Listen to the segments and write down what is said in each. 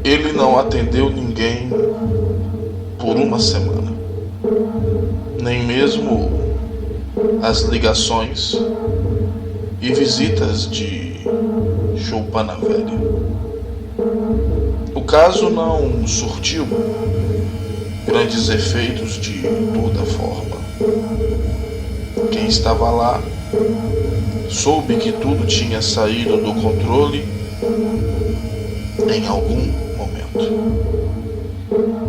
Ele não atendeu ninguém por uma semana, nem mesmo as ligações e visitas de Choupana Velha. O caso não surtiu grandes efeitos de toda forma. Quem estava lá soube que tudo tinha saído do controle em algum momento.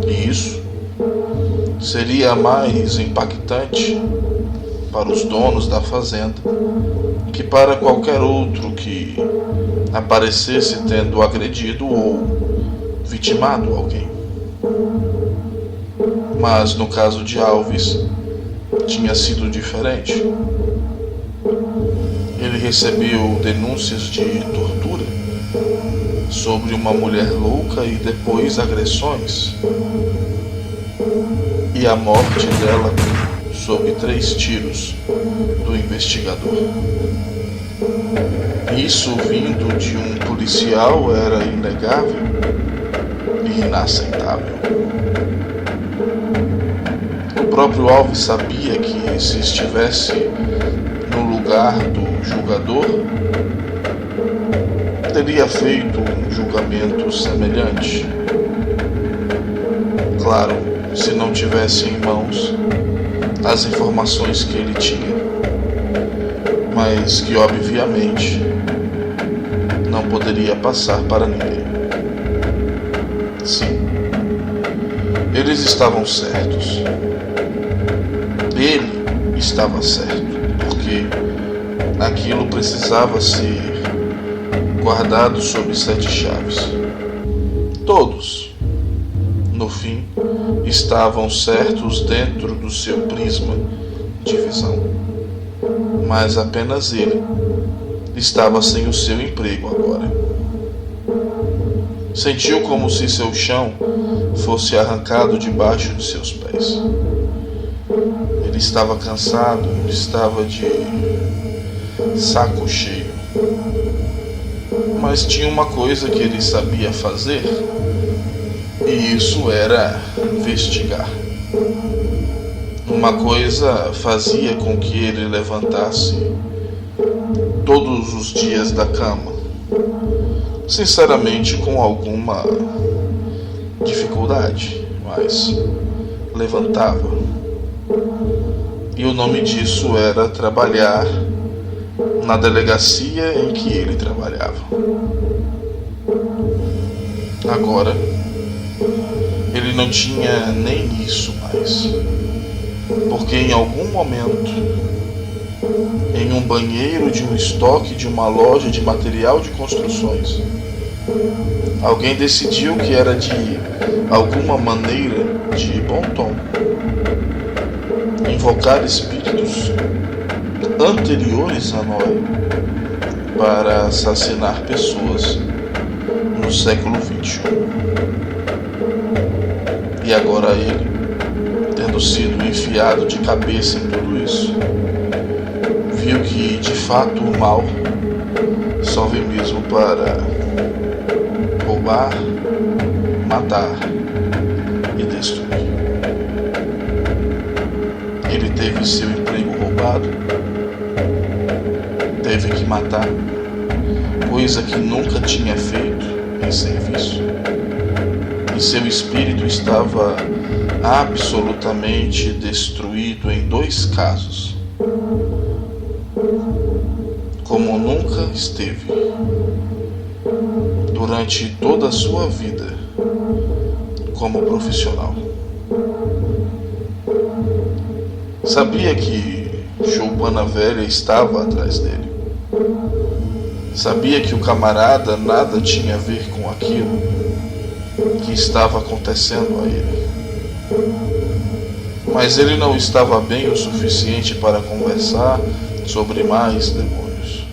E isso seria mais impactante para os donos da fazenda que para qualquer outro que aparecesse tendo agredido ou vitimado alguém. Mas no caso de Alves, tinha sido diferente. Ele recebeu denúncias de tortura sobre uma mulher louca e depois agressões, e a morte dela sob 3 tiros do investigador. Isso vindo de um policial era inegável e inaceitável. O próprio Alves sabia que se estivesse no lugar do julgador, teria feito um julgamento semelhante. Claro, se não tivesse em mãos as informações que ele tinha, mas que obviamente não poderia passar para ninguém. Sim, eles estavam certos. Ele estava certo, porque aquilo precisava ser guardado sob 7 chaves. Todos, no fim, estavam certos dentro do seu prisma de visão. Mas apenas ele estava sem o seu emprego agora. Sentiu como se seu chão fosse arrancado debaixo de seus pés. Ele estava cansado, estava de saco cheio. Mas tinha uma coisa que ele sabia fazer, e isso era investigar. Uma coisa fazia com que ele levantasse todos os dias da cama, sinceramente com alguma dificuldade, mas levantava. E o nome disso era trabalhar na delegacia em que ele trabalhava. Agora, ele não tinha nem isso mais, porque em algum momento, em um banheiro de um estoque de uma loja de material de construções, alguém decidiu que era de alguma maneira de bom tom invocar espíritos anteriores a Noé para assassinar pessoas no século XXI. E agora ele, tendo sido enfiado de cabeça em tudo isso, viu que de fato o mal só vem mesmo para roubar, matar e destruir. Ele teve seu emprego roubado, teve que matar, coisa que nunca tinha feito em serviço, e seu espírito estava absolutamente destruído em 2 casos, como nunca esteve durante toda a sua vida como profissional. Sabia que Choupana Velha estava atrás dele. Sabia que o camarada nada tinha a ver com aquilo que estava acontecendo a ele. Mas ele não estava bem o suficiente para conversar sobre mais demônios,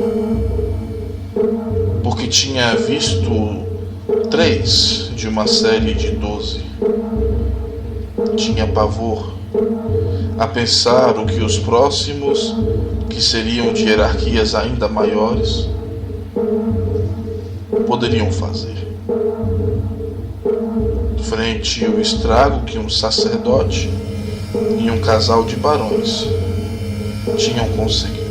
porque tinha visto 3 de uma série de 12. Tinha pavor a pensar o que os próximos, que seriam de hierarquias ainda maiores, poderiam fazer. frente ao estrago que um sacerdote e um casal de barões tinham conseguido.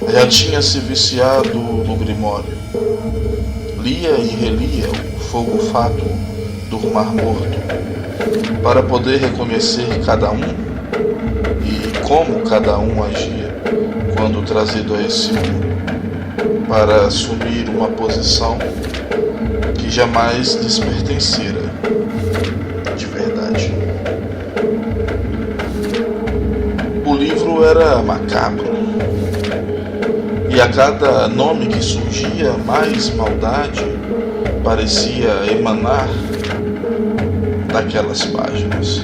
Já tinha se viciado no Grimório, lia e relia o fogo fátuo do Mar Morto para poder reconhecer cada um e como cada um agia quando trazido a esse mundo para assumir uma posição que jamais lhes pertencera de verdade. O livro era macabro, e a cada nome que surgia, mais maldade parecia emanar daquelas páginas.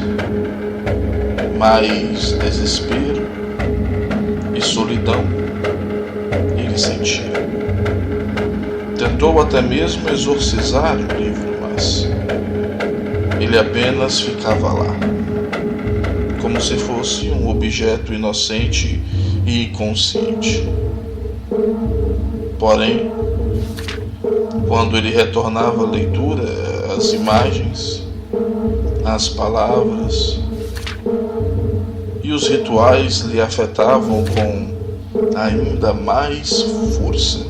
Mais desespero e solidão ele sentia. Tentou até mesmo exorcizar o livro, mas ele apenas ficava lá, como se fosse um objeto inocente e inconsciente. Porém, quando ele retornava à leitura, as imagens, as palavras e os rituais lhe afetavam com ainda mais força,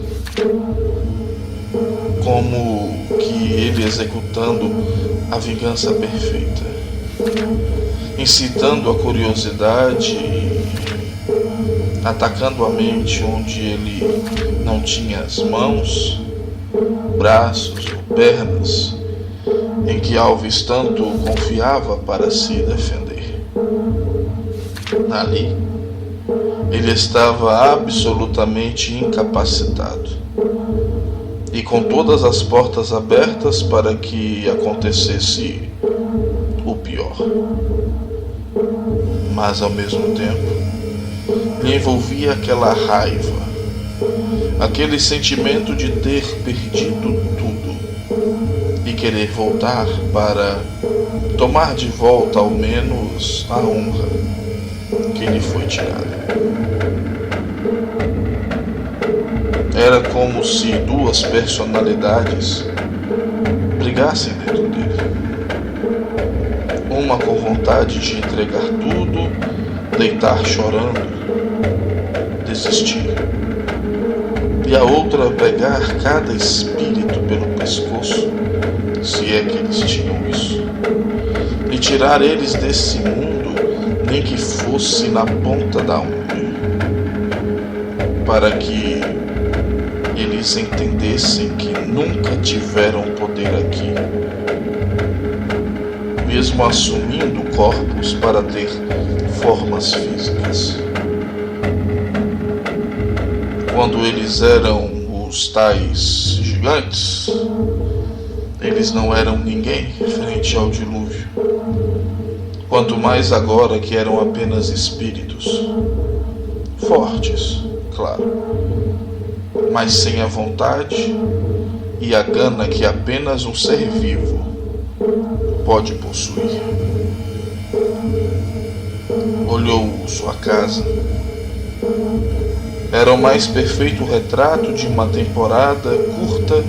como que ele executando a vingança perfeita, incitando a curiosidade e atacando a mente onde ele não tinha as mãos, braços ou pernas em que Alves tanto confiava para se defender. Ali, ele estava absolutamente incapacitado e com todas as portas abertas para que acontecesse o pior. Mas ao mesmo tempo, lhe envolvia aquela raiva, aquele sentimento de ter perdido tudo e querer voltar para tomar de volta ao menos a honra que lhe foi tirada. Era como se duas personalidades brigassem dentro dele. Uma com vontade de entregar tudo, deitar chorando, desistir. E a outra pegar cada espírito pelo pescoço, se é que eles tinham isso, e tirar eles desse mundo, nem que fosse na ponta da unha, para que eles entendessem que nunca tiveram poder aqui, mesmo assumindo corpos para ter formas físicas. Quando eles eram os tais gigantes, eles não eram ninguém frente ao dilúvio, quanto mais agora que eram apenas espíritos, fortes, claro, mas sem a vontade e a gana que apenas um ser vivo pode possuir. Olhou sua casa. Era o mais perfeito retrato de uma temporada curta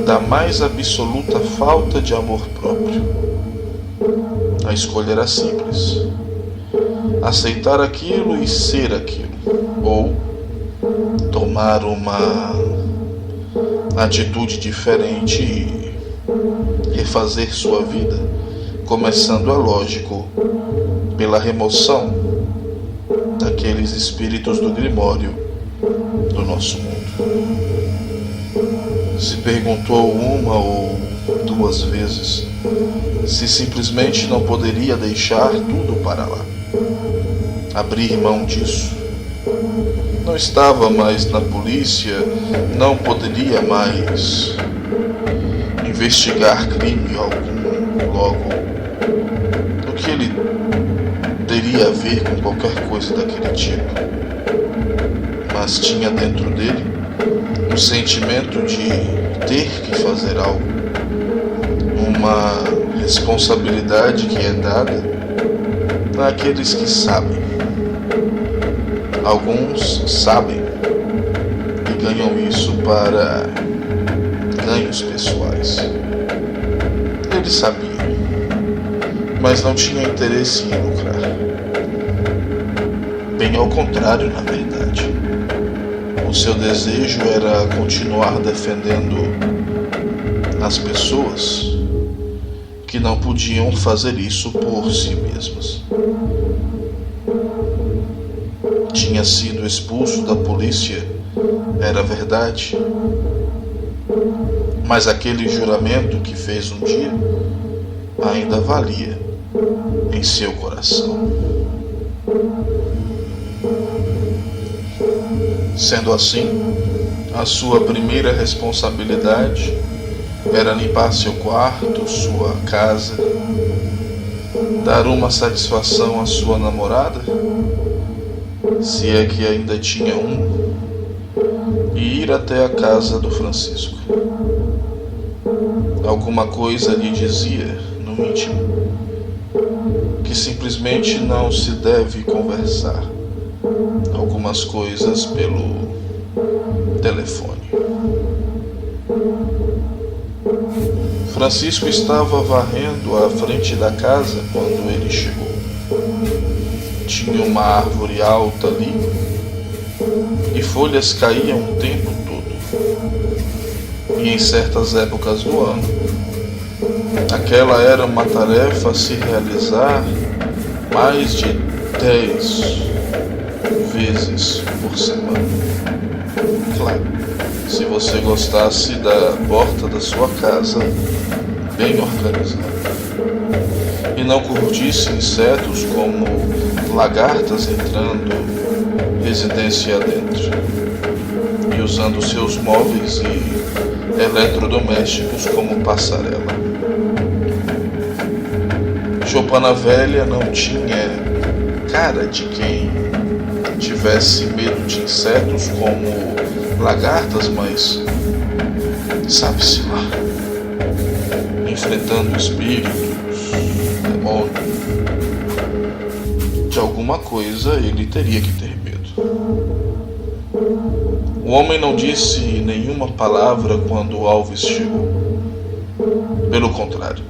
da mais absoluta falta de amor próprio. A escolha era simples: aceitar aquilo e ser aquilo, ou tomar uma atitude diferente e refazer sua vida, começando, é lógico, pela remoção daqueles espíritos do Grimório do nosso mundo. Se perguntou uma ou duas vezes se simplesmente não poderia deixar tudo para lá, abrir mão disso. Não estava mais na polícia, não poderia mais investigar crime algum logo. O que ele teria a ver com qualquer coisa daquele tipo? Mas tinha dentro dele um sentimento de ter que fazer algo, uma responsabilidade que é dada àqueles que sabem. Alguns sabem e ganham isso para ganhos pessoais. Ele sabia, mas não tinha interesse em lucrar. Bem ao contrário, na verdade. O seu desejo era continuar defendendo as pessoas que não podiam fazer isso por si mesmas. Tinha sido expulso da polícia, era verdade, mas aquele juramento que fez um dia ainda valia em seu coração. Sendo assim, a sua primeira responsabilidade era limpar seu quarto, sua casa, dar uma satisfação à sua namorada, se é que ainda tinha um, e ir até a casa do Francisco. Alguma coisa lhe dizia, no íntimo, que simplesmente não se deve conversar algumas coisas pelo telefone. Francisco estava varrendo a frente da casa quando ele chegou. Tinha uma árvore alta ali e folhas caíam o tempo todo. E em certas épocas do ano, aquela era uma tarefa a se realizar mais de 10 vezes por semana. Claro, se você gostasse da porta da sua casa bem organizada e não curtisse insetos como lagartas entrando residência adentro e usando seus móveis e eletrodomésticos como passarela. Chopana velha não tinha cara de quem tivesse medo de insetos como lagartas, mas sabe-se lá, enfrentando espíritos, demônios, de alguma coisa ele teria que ter medo. O homem não disse nenhuma palavra quando Alves chegou. Pelo contrário,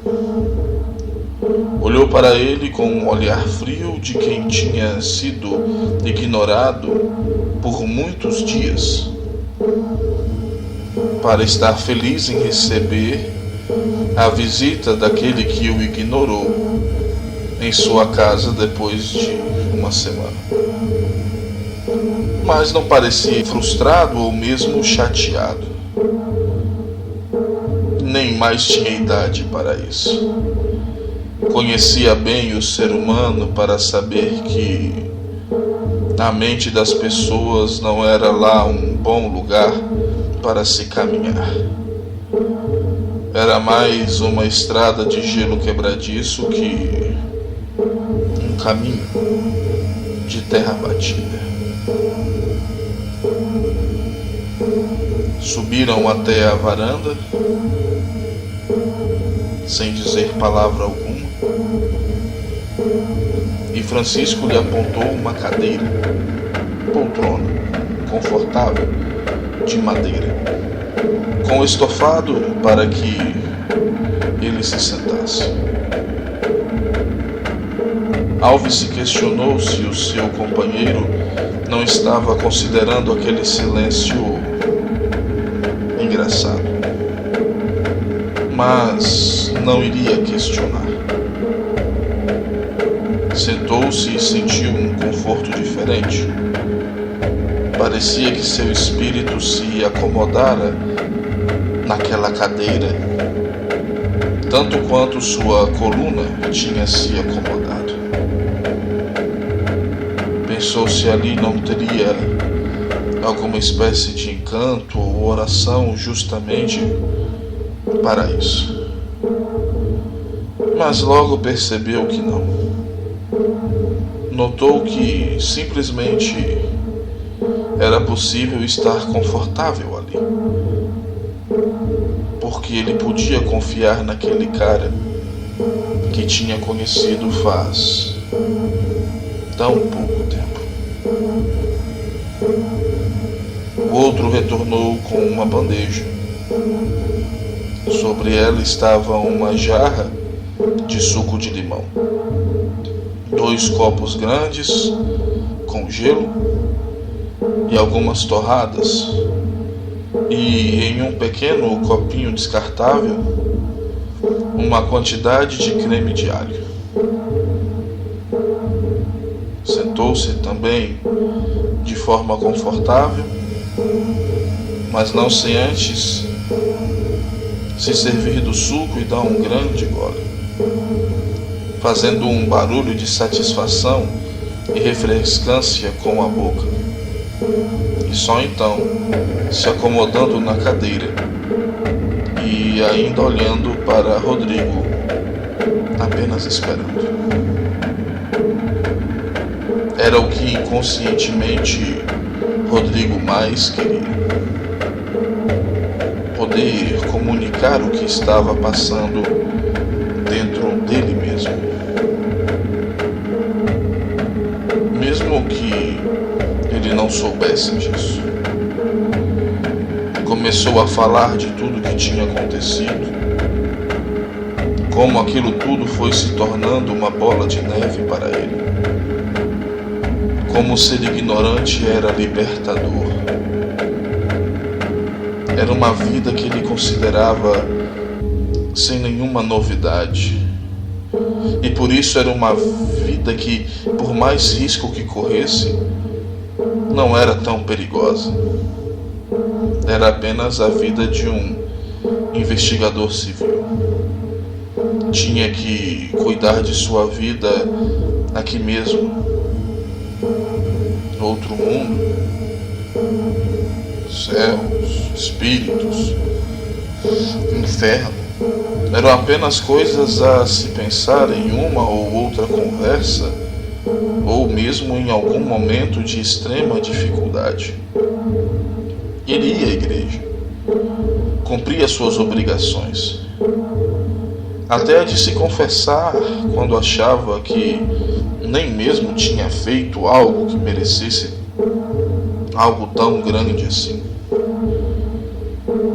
olhou para ele com um olhar frio de quem tinha sido ignorado por muitos dias, para estar feliz em receber a visita daquele que o ignorou em sua casa depois de uma semana. Mas não parecia frustrado ou mesmo chateado. Nem mais tinha idade para isso. Conhecia bem o ser humano para saber que a mente das pessoas não era lá um bom lugar para se caminhar. Era mais uma estrada de gelo quebradiço que um caminho de terra batida. Subiram até a varanda, sem dizer palavra alguma, e Francisco lhe apontou uma cadeira, poltrona, confortável, de madeira, com estofado para que ele se sentasse. Alves se questionou se o seu companheiro não estava considerando aquele silêncio engraçado, mas não iria questionar. Sentou-se e sentiu um conforto diferente. Parecia que seu espírito se acomodara naquela cadeira, tanto quanto sua coluna tinha se acomodado. Pensou se ali não teria alguma espécie de encanto ou oração justamente para isso. Mas logo percebeu que não. Notou que simplesmente era possível estar confortável ali, porque ele podia confiar naquele cara que tinha conhecido faz tão pouco tempo. O outro retornou com uma bandeja. Sobre ela estava uma jarra de suco de limão, 2 copos grandes com gelo e algumas torradas, e em um pequeno copinho descartável uma quantidade de creme de alho. Sentou-se também de forma confortável, mas não sem antes se servir do suco e dar um grande gole, fazendo um barulho de satisfação e refrescância com a boca, e só então se acomodando na cadeira e ainda olhando para Rodrigo, apenas esperando. Era o que inconscientemente Rodrigo mais queria: poder comunicar o que estava passando dentro dele mesmo. Mesmo que ele não soubesse disso. Começou a falar de tudo que tinha acontecido, como aquilo tudo foi se tornando uma bola de neve para ele. Como ser ignorante era libertador. Era uma vida que ele considerava sem nenhuma novidade. E por isso era uma vida que, por mais risco que corresse, não era tão perigosa. Era apenas a vida de um investigador civil. Tinha que cuidar de sua vida aqui mesmo, no outro mundo. Céus, espíritos, inferno, eram apenas coisas a se pensar em uma ou outra conversa, ou mesmo em algum momento de extrema dificuldade. Ele ia à igreja, cumpria suas obrigações, até de se confessar quando achava que nem mesmo tinha feito algo que merecesse algo tão grande assim.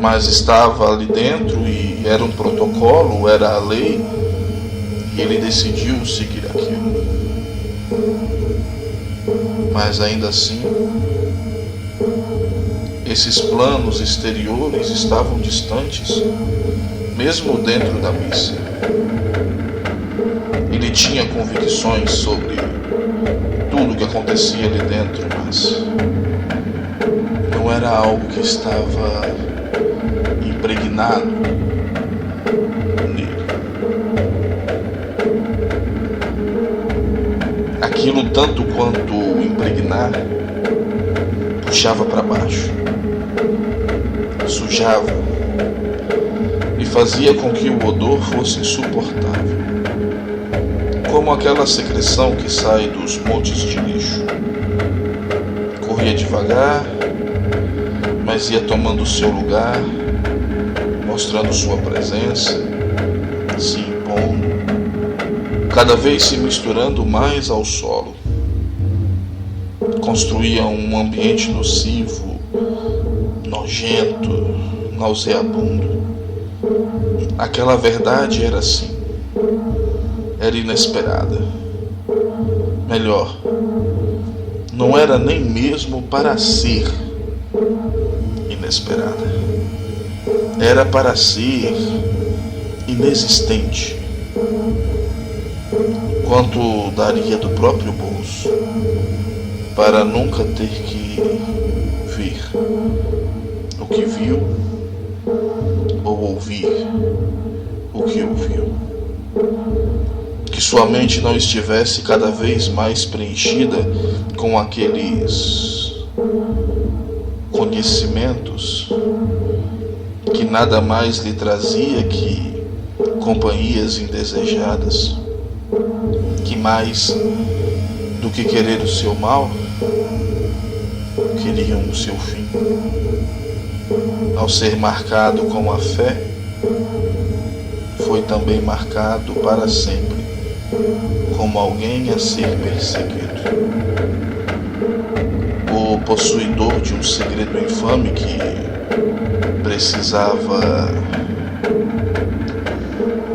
Mas estava ali dentro e era um protocolo, era a lei, e ele decidiu seguir aquilo. Mas ainda assim, esses planos exteriores estavam distantes, mesmo dentro da missa. Ele tinha convicções sobre tudo que acontecia ali dentro, mas não era algo que estava impregnado nele. Aquilo, tanto quanto impregnar, puxava para baixo, sujava e fazia com que o odor fosse insuportável, como aquela secreção que sai dos montes de lixo. Corria devagar, mas ia tomando seu lugar, mostrando sua presença, se impondo, cada vez se misturando mais ao solo. Construía um ambiente nocivo, nojento, nauseabundo. Aquela verdade era assim, era inesperada. Melhor, não era nem mesmo para ser inesperada. Era para ser inexistente. Quanto daria do próprio bolso para nunca ter que ver o que viu ou ouvir o que ouviu. Que sua mente não estivesse cada vez mais preenchida com aqueles conhecimentos que nada mais lhe trazia que companhias indesejadas, que mais do que querer o seu mal, queriam o seu fim. Ao ser marcado com a fé, foi também marcado para sempre como alguém a ser perseguido. O como possuidor de um segredo infame que precisava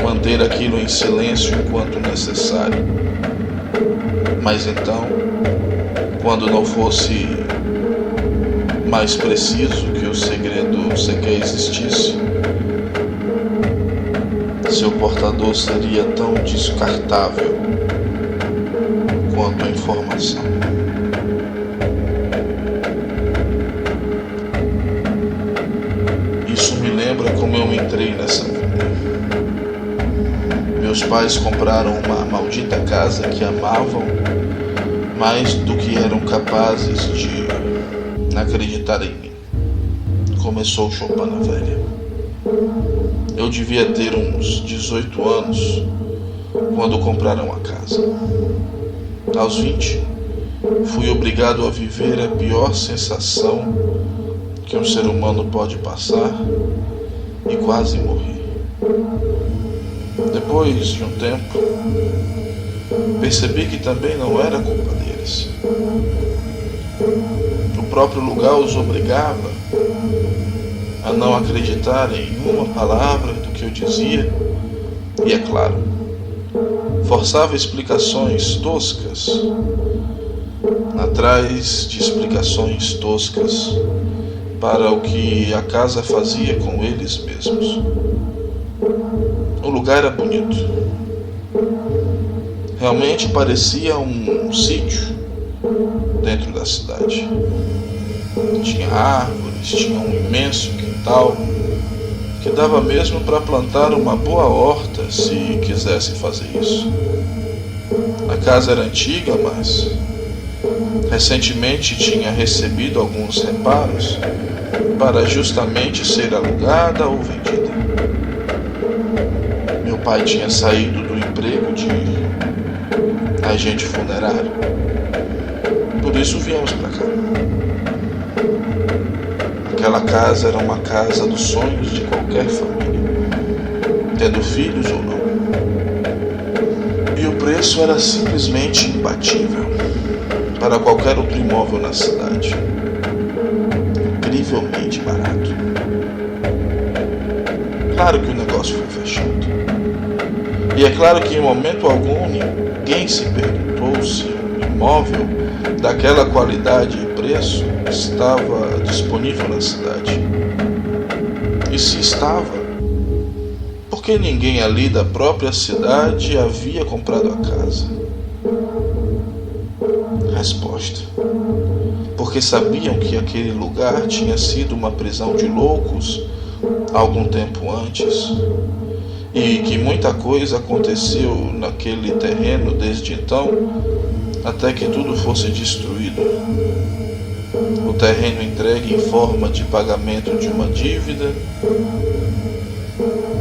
manter aquilo em silêncio enquanto necessário. Mas então, quando não fosse mais preciso que o segredo sequer existisse, seu portador seria tão descartável quanto a informação. Isso me lembra como eu entrei nessa vida. Meus pais compraram uma maldita casa que amavam mais do que eram capazes de acreditar em mim. Começou Chopana velha. Eu devia ter uns 18 anos quando compraram a casa. Aos 20, fui obrigado a viver a pior sensação que um ser humano pode passar e quase morri. Depois de um tempo, percebi que também não era culpa deles. O próprio lugar os obrigava a não acreditar em uma palavra do que eu dizia e, é claro, forçava explicações toscas atrás de explicações toscas para o que a casa fazia com eles mesmos. O lugar era bonito. Realmente parecia um sítio dentro da cidade. Tinha árvores, tinha um imenso quintal que dava mesmo para plantar uma boa horta se quisesse fazer isso. A casa era antiga, mas recentemente tinha recebido alguns reparos para justamente ser alugada ou vendida. Meu pai tinha saído do emprego de agente funerário. Por isso viemos para cá. Aquela casa era uma casa dos sonhos de qualquer família, tendo filhos ou não. E o preço era simplesmente imbatível para qualquer outro imóvel na cidade. Incrivelmente barato. Claro que o negócio foi fechado. E é claro que em momento algum ninguém se perguntou se um imóvel daquela qualidade e preço estava disponível na cidade. E se estava, por que ninguém ali da própria cidade havia comprado a casa? Resposta: porque sabiam que aquele lugar tinha sido uma prisão de loucos algum tempo antes, e que muita coisa aconteceu naquele terreno desde então, até que tudo fosse destruído. O terreno entregue em forma de pagamento de uma dívida,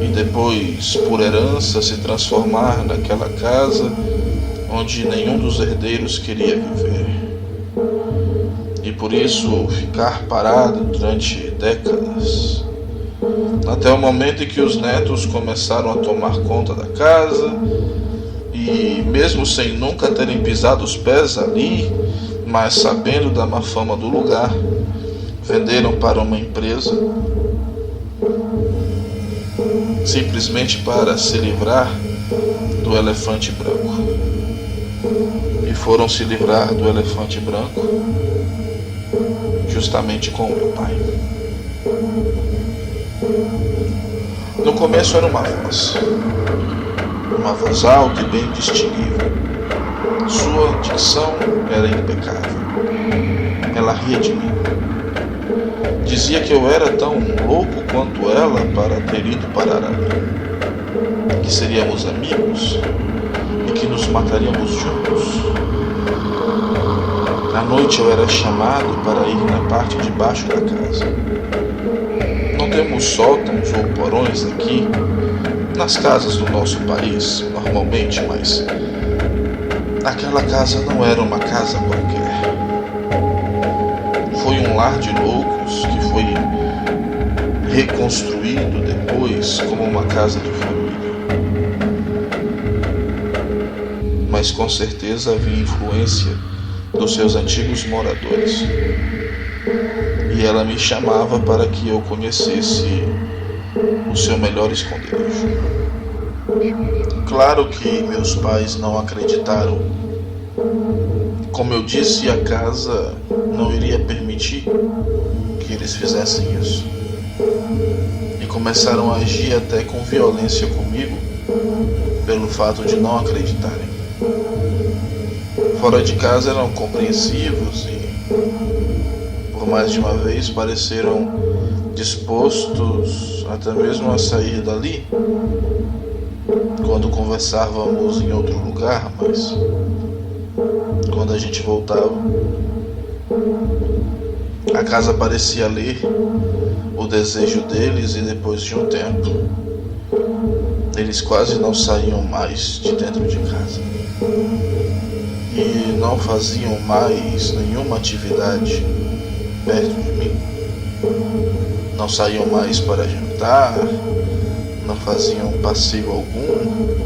e depois, por herança, se transformar naquela casa onde nenhum dos herdeiros queria viver. E por isso ficar parado durante décadas, até o momento em que os netos começaram a tomar conta da casa, e mesmo sem nunca terem pisado os pés ali, mas sabendo da má fama do lugar, venderam para uma empresa simplesmente para se livrar do elefante branco. E foram se livrar do elefante branco justamente com o meu pai. No começo era uma voz alta e bem distinguível. Sua dicção era impecável. Ela ria de mim. Dizia que eu era tão louco quanto ela para ter ido parar ali, que seríamos amigos e que nos mataríamos juntos. À noite eu era chamado para ir na parte de baixo da casa. Não temos sótãos ou porões aqui nas casas do nosso país, normalmente, mas aquela casa não era uma casa qualquer. Foi um lar de loucos que foi reconstruído depois como uma casa de família. Mas com certeza havia influência dos seus antigos moradores. E ela me chamava para que eu conhecesse o seu melhor esconderijo. Claro que meus pais não acreditaram. Como eu disse, a casa não iria permitir que eles fizessem isso. E começaram a agir até com violência comigo, pelo fato de não acreditarem. Fora de casa eram compreensivos e, por mais de uma vez, pareceram dispostos até mesmo a sair dali quando conversávamos em outro lugar, mas quando a gente voltava, a casa parecia ler o desejo deles e depois de um tempo, eles quase não saíam mais de dentro de casa e não faziam mais nenhuma atividade perto de mim. Não saíam mais para jantar, não faziam passeio algum,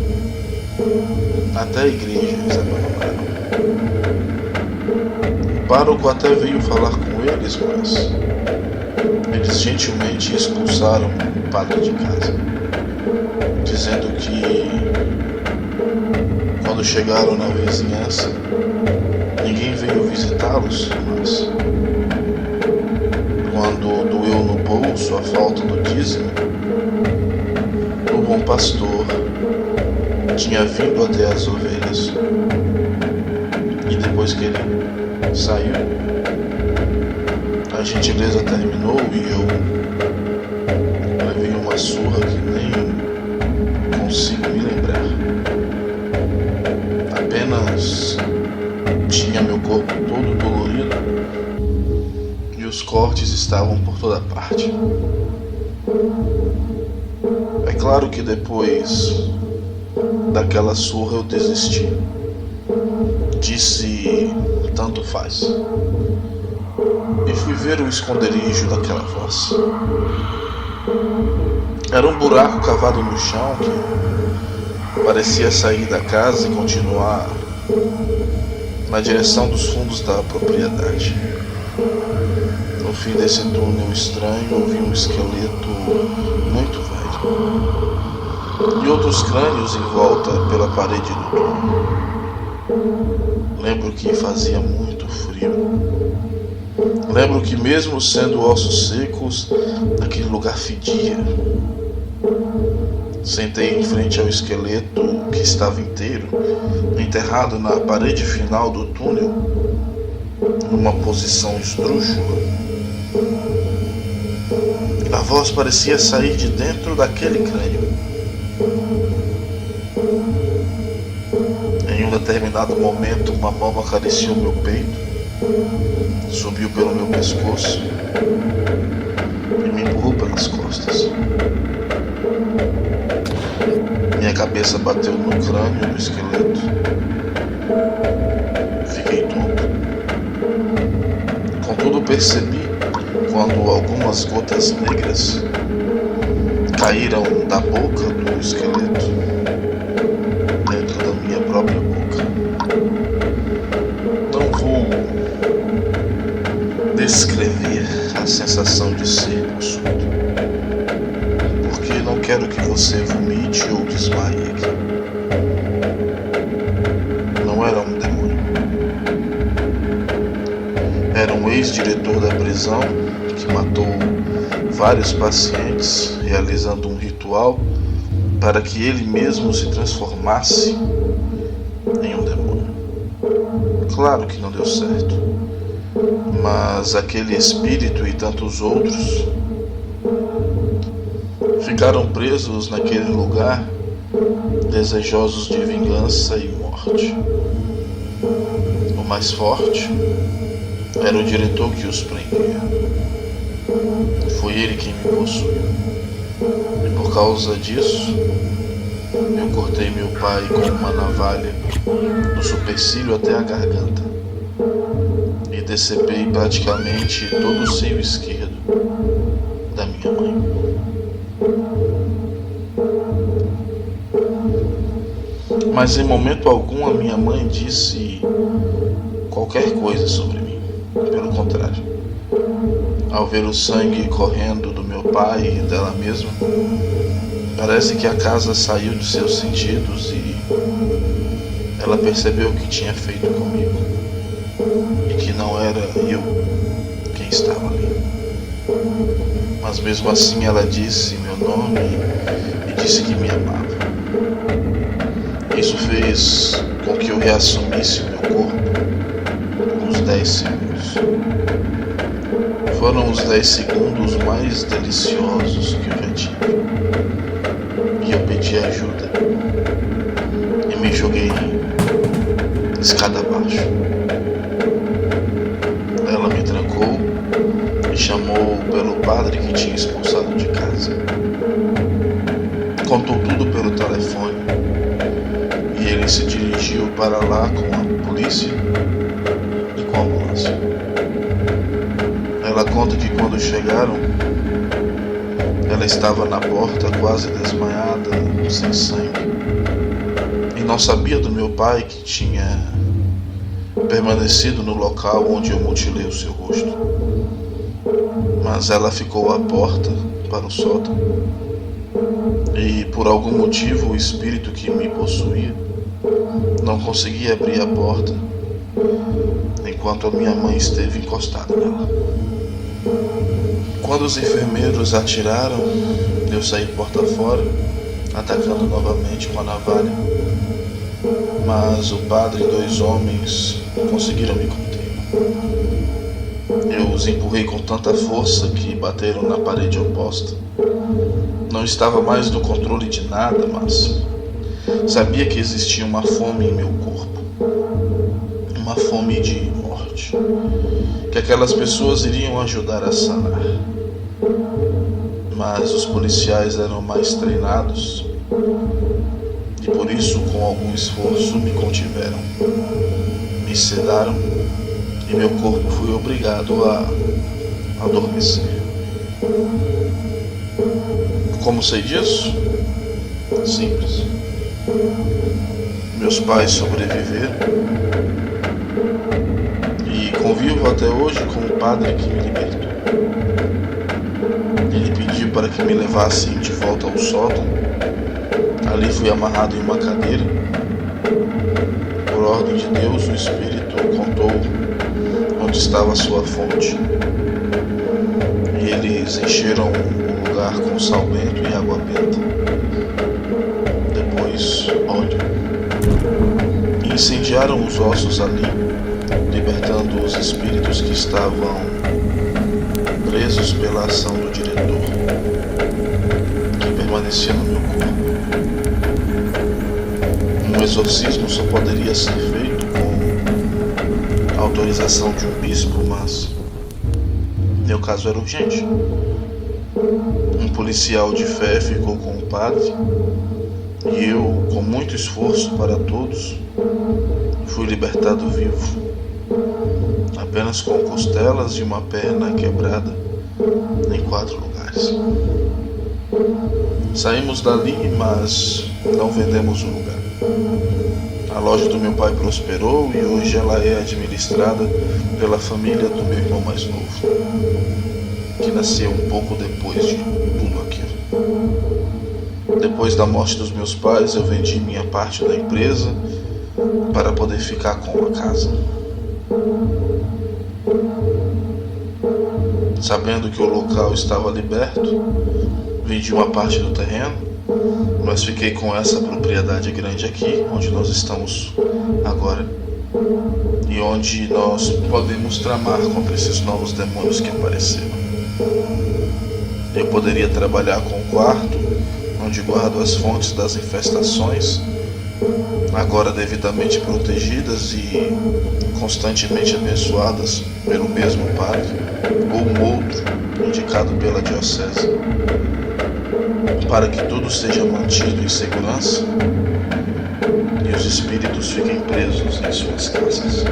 até a igreja eles abandonaram. O pároco até veio falar com eles, mas eles gentilmente expulsaram o padre de casa, dizendo que quando chegaram na vizinhança, ninguém veio visitá-los, mas quando doeu no bolso a falta do dízimo, o bom pastor tinha vindo até as ovelhas. E depois que ele saiu, a gentileza terminou e eu levei uma surra que nem consigo me lembrar. Apenas tinha meu corpo todo dolorido e os cortes estavam por toda parte. É claro que depois daquela surra eu desisti. Disse, tanto faz. E fui ver o esconderijo daquela voz. Era um buraco cavado no chão que parecia sair da casa e continuar na direção dos fundos da propriedade. No fim desse túnel estranho, eu vi um esqueleto muito velho e outros crânios em volta pela parede do túnel. Lembro que fazia muito frio. Lembro que mesmo sendo ossos secos, aquele lugar fedia. Sentei em frente ao esqueleto que estava inteiro, enterrado na parede final do túnel, numa posição esdrúxula. A voz parecia sair de dentro daquele crânio. Em um determinado momento, uma mão acariciou meu peito, subiu pelo meu pescoço e me empurrou pelas costas. Minha cabeça bateu no crânio do esqueleto. Fiquei tonto. Contudo, percebi quando algumas gotas negras caíram da boca do esqueleto dentro da minha própria boca. Não vou descrever a sensação de ser possuído, porque não quero que você vomite ou desmaie aqui. Não era um demônio. Era um ex-diretor da prisão que matou vários pacientes realizando um ritual para que ele mesmo se transformasse em um demônio. Claro que não deu certo, mas aquele espírito e tantos outros ficaram presos naquele lugar, desejosos de vingança e morte. O mais forte era o diretor que os prendia. Foi ele quem me possuiu. E por causa disso, eu cortei meu pai com uma navalha do supercílio até a garganta e decepei praticamente todo o seio esquerdo da minha mãe. Mas em momento algum a minha mãe disse qualquer coisa sobre mim. Pelo contrário, ao ver o sangue correndo do meu pai e dela mesma, parece que a casa saiu de seus sentidos e ela percebeu o que tinha feito comigo e que não era eu quem estava ali. Mas mesmo assim ela disse meu nome e disse que me amava. Isso fez com que eu reassumisse o meu corpo por uns 10 segundos. Foram os 10 segundos mais deliciosos que eu já tive. E eu pedi ajuda e me joguei escada abaixo. Ela me trancou e chamou pelo padre que tinha expulsado de casa. Contou tudo pelo telefone e ele se dirigiu para lá com a polícia e com a ambulância. Ela conta que quando chegaram, ela estava na porta quase desmaiada, sem sangue, e não sabia do meu pai que tinha permanecido no local onde eu mutilei o seu rosto. Mas ela ficou à porta para o sótão e por algum motivo o espírito que me possuía não conseguia abrir a porta enquanto a minha mãe esteve encostada nela. Quando os enfermeiros atiraram, eu saí porta fora, atacando novamente com a navalha, mas o padre e 2 homens conseguiram me conter. Eu os empurrei com tanta força que bateram na parede oposta. Não estava mais no controle de nada, mas sabia que existia uma fome em meu corpo, uma fome de morte, que aquelas pessoas iriam ajudar a sanar. Mas os policiais eram mais treinados e por isso, com algum esforço, me contiveram, me sedaram e meu corpo foi obrigado a adormecer. Como sei disso? Simples. Meus pais sobreviveram e convivo até hoje com o padre que me libertou. Ele pediu para que me levassem de volta ao sótão. Ali fui amarrado em uma cadeira. Por ordem de Deus, o espírito contou onde estava a sua fonte. E eles encheram o lugar com sal bento e água benta. Depois, óleo. E incendiaram os ossos ali, libertando os espíritos que estavam presos pela ação do diretor, que permanecia no meu corpo. Um exorcismo só poderia ser feito com a autorização de um bispo, mas meu caso era urgente. Um policial de fé ficou com o padre e eu, com muito esforço para todos, fui libertado vivo, apenas com costelas e uma perna quebrada em 4 lugares. Saímos dali, mas não vendemos o lugar. A loja do meu pai prosperou e hoje ela é administrada pela família do meu irmão mais novo, que nasceu um pouco depois de tudo aquilo. Depois da morte dos meus pais, eu vendi minha parte da empresa para poder ficar com a casa. Sabendo que o local estava liberto, vendi uma parte do terreno, mas fiquei com essa propriedade grande aqui, onde nós estamos agora, e onde nós podemos tramar contra esses novos demônios que apareceram. Eu poderia trabalhar com o quarto, onde guardo as fontes das infestações, agora devidamente protegidas e constantemente abençoadas pelo mesmo padre ou um outro indicado pela diocese, para que tudo seja mantido em segurança e os espíritos fiquem presos em suas casas.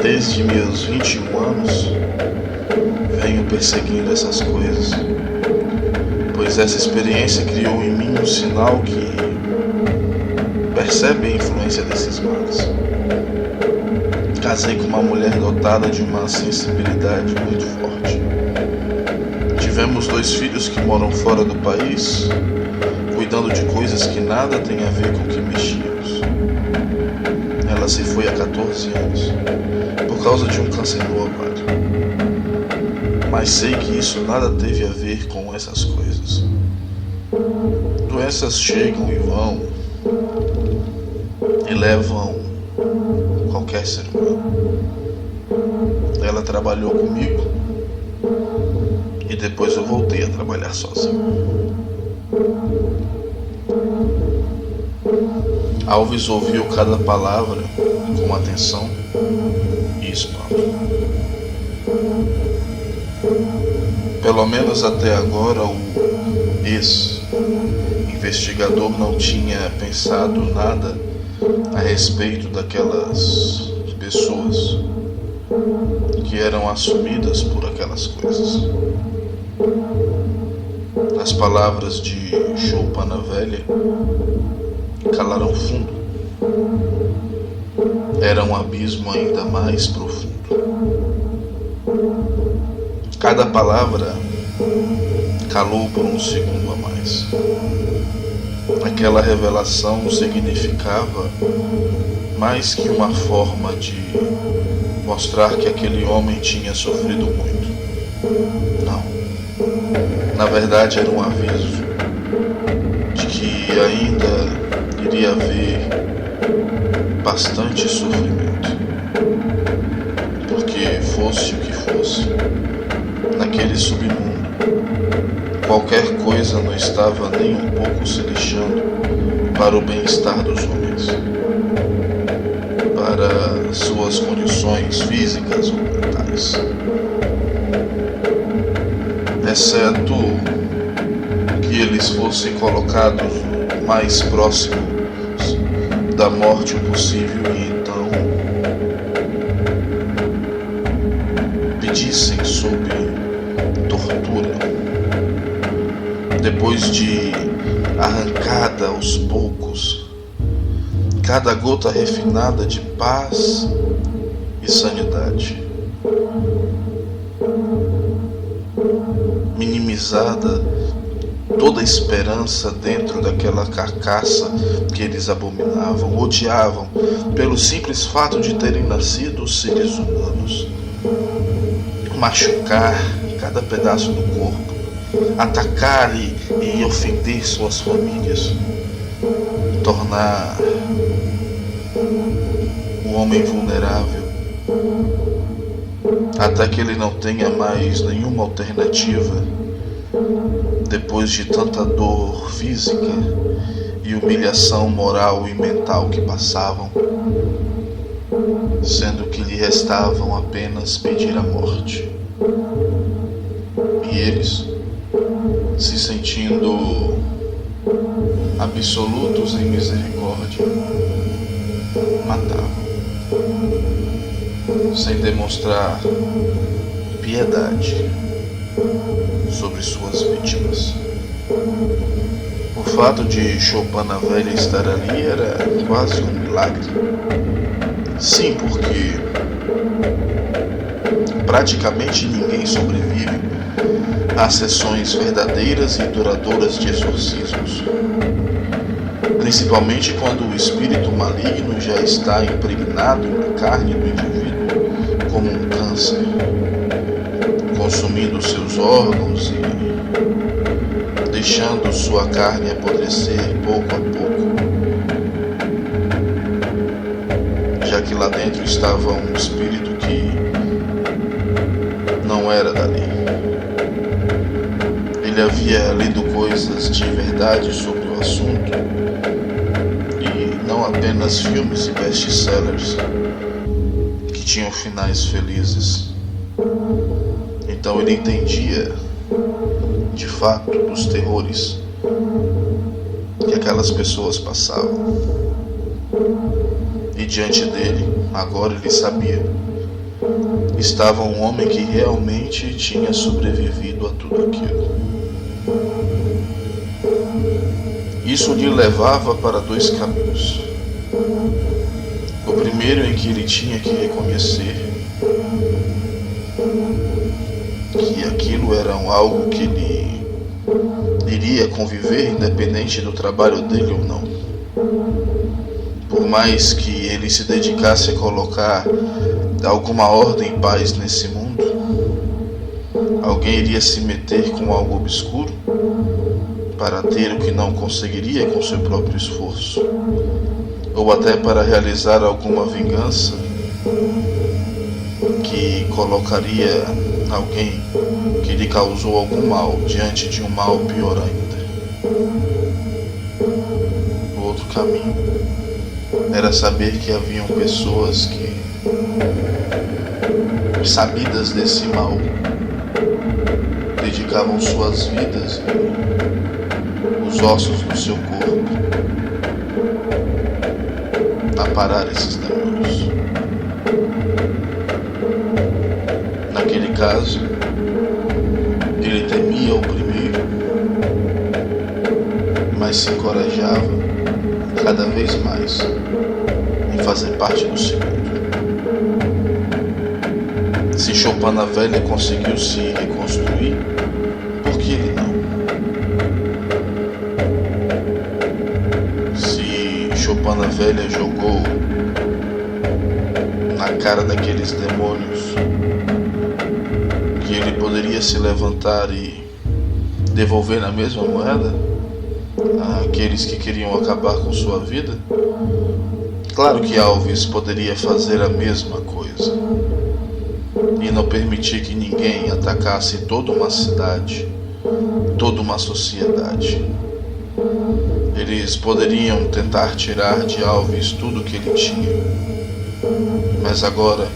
Desde meus 21 anos venho perseguindo essas coisas, pois essa experiência criou em mim um sinal que percebe a influência desses males. casei com uma mulher dotada de uma sensibilidade muito forte. Tivemos 2 filhos que moram fora do país, cuidando de coisas que nada têm a ver com o que mexíamos. Ela se foi há 14 anos, por causa de um câncer no ovário. Mas sei que isso nada teve a ver com essas coisas. Doenças chegam e vão, e levam qualquer ser humano. Ela trabalhou comigo, e depois eu voltei a trabalhar sozinho. Alves ouviu cada palavra com atenção e espanto. Pelo menos até agora o ex-investigador não tinha pensado nada a respeito daquelas pessoas que eram assumidas por aquelas coisas. As palavras de Choupana Velha calaram fundo. Era um abismo ainda mais profundo. Cada palavra calou por um segundo a mais. Aquela revelação significava mais que uma forma de mostrar que aquele homem tinha sofrido muito. Não. Na verdade, era um aviso de que ainda iria haver bastante sofrimento. Porque fosse o que fosse, naquele submundo, qualquer coisa não estava nem um pouco se lixando para o bem-estar dos homens, para suas condições físicas ou mentais, exceto que eles fossem colocados o mais próximo da morte possível e então pedissem sob tortura, depois de arrancada aos poucos cada gota refinada de paz e sanidade, minimizada toda a esperança dentro daquela carcaça que eles abominavam, odiavam, pelo simples fato de terem nascido seres humanos. Machucar cada pedaço do corpo, atacar e ofender suas famílias, tornar o homem vulnerável, até que ele não tenha mais nenhuma alternativa depois de tanta dor física e humilhação moral e mental que passavam, sendo que lhe restavam apenas pedir a morte. E eles, se sentindo absolutos em misericórdia, matavam, sem demonstrar piedade sobre suas vítimas. O fato de Choupana Velha estar ali era quase um milagre. Sim, porque praticamente ninguém sobrevive a sessões verdadeiras e duradouras de exorcismos, principalmente quando o espírito maligno já está impregnado na carne do indivíduo como um câncer, consumindo seus órgãos e deixando sua carne apodrecer pouco a pouco, já que lá dentro estava um espírito que não era dali. Ele havia lido coisas de verdade sobre o assunto e não apenas filmes e best-sellers que tinham finais felizes. Então ele entendia de fato dos terrores que aquelas pessoas passavam. E diante dele, agora ele sabia, estava um homem que realmente tinha sobrevivido a tudo aquilo. Isso lhe levava para 2 caminhos. O primeiro em que ele tinha que reconhecer que aquilo era algo que ele iria conviver independente do trabalho dele ou não. Por mais que ele se dedicasse a colocar alguma ordem e paz nesse mundo, alguém iria se meter com algo obscuro para ter o que não conseguiria com seu próprio esforço, ou até para realizar alguma vingança que colocaria alguém que lhe causou algum mal diante de um mal pior ainda. O outro caminho era saber que haviam pessoas que, sabidas desse mal, dedicavam suas vidas e os ossos do seu corpo a parar esses demônios. Naquele caso, ele temia o primeiro, mas se encorajava cada vez mais em fazer parte do segundo. Se Chopin a Velha conseguiu se reconstruir, por que ele não? Se Chopin a Velha jogou na cara daqueles demônios que ele poderia se levantar e devolver na mesma moeda àqueles que queriam acabar com sua vida, claro que Alves poderia fazer a mesma coisa e não permitir que ninguém atacasse toda uma cidade, toda uma sociedade. Eles poderiam tentar tirar de Alves tudo o que ele tinha, mas agora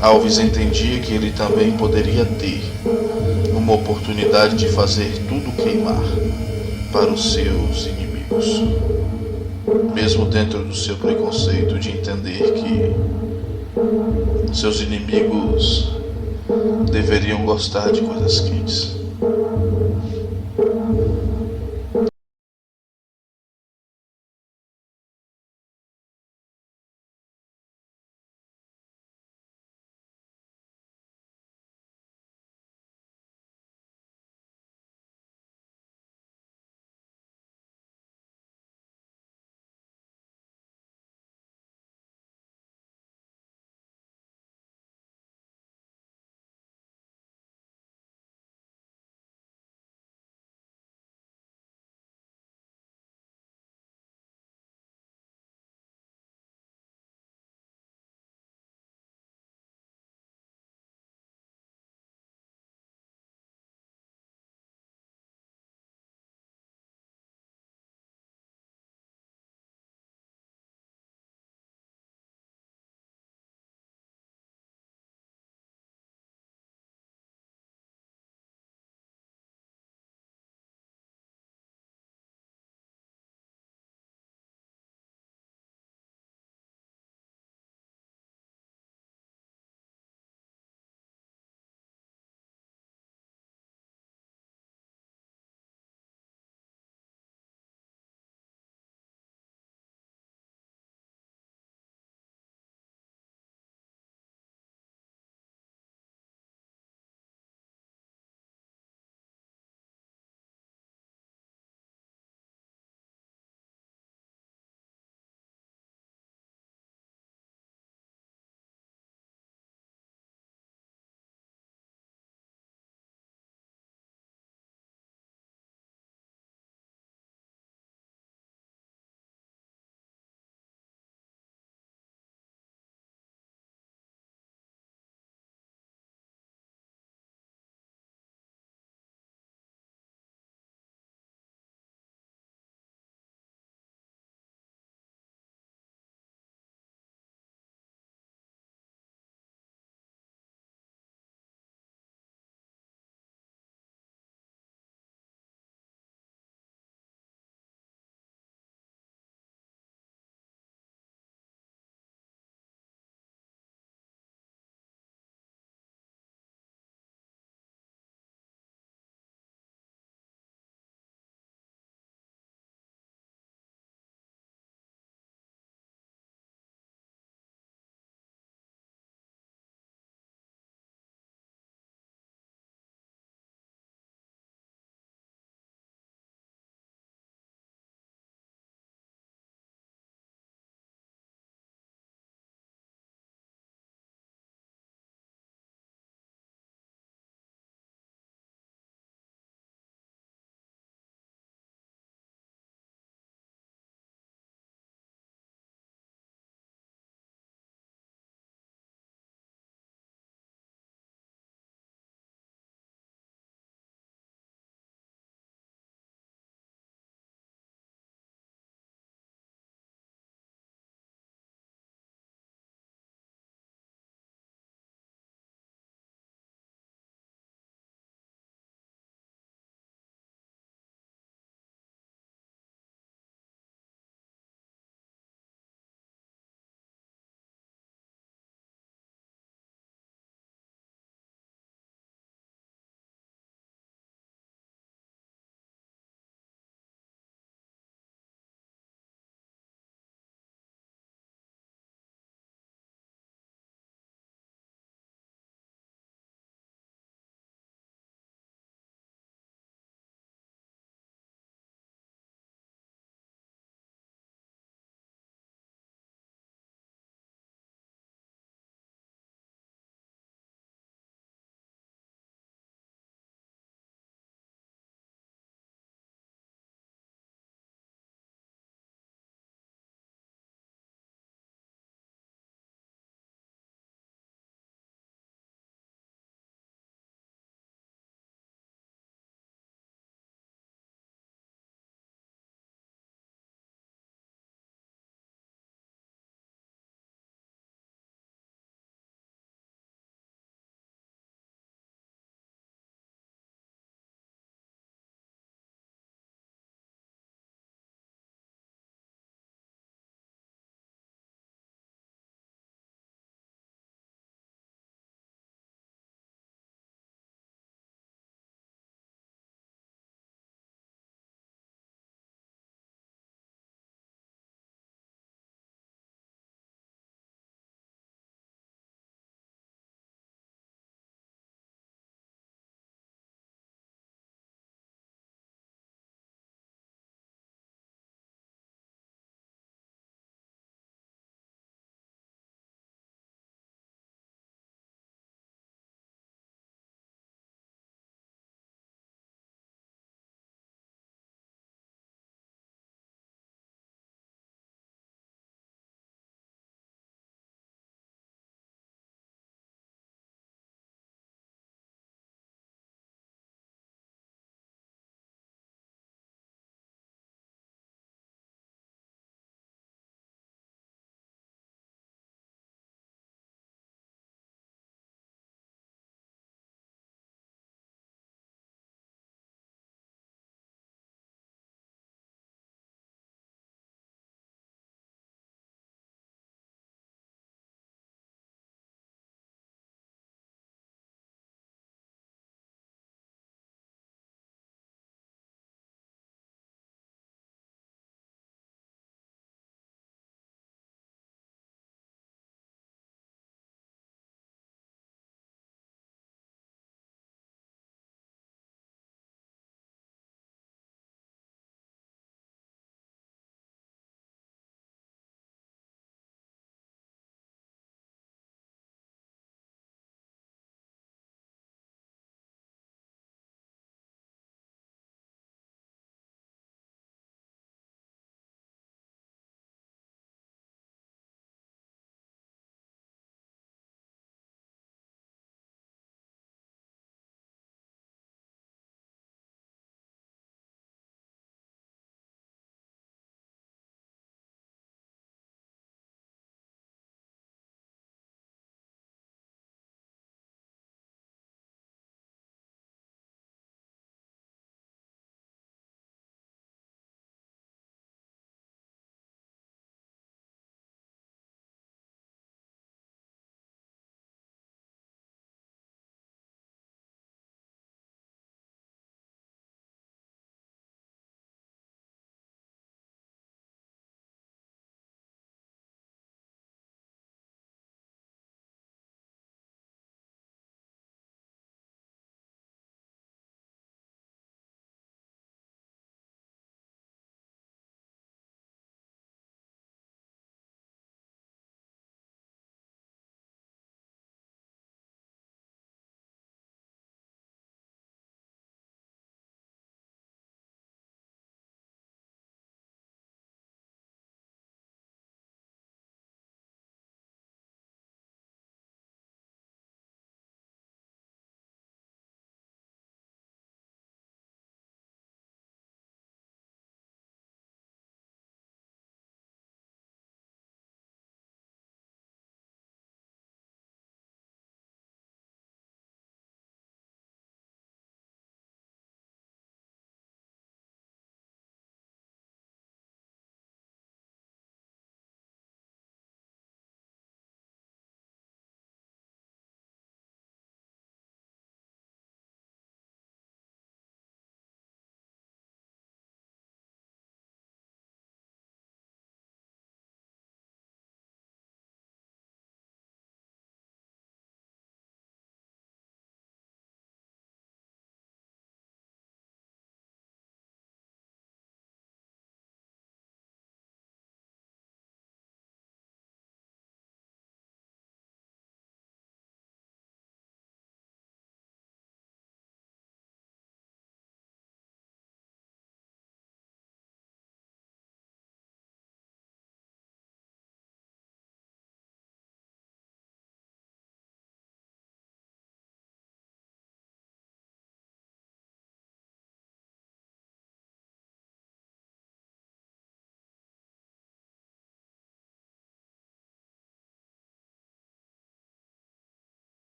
Alves entendia que ele também poderia ter uma oportunidade de fazer tudo queimar para os seus inimigos, mesmo dentro do seu preconceito de entender que seus inimigos deveriam gostar de coisas quentes.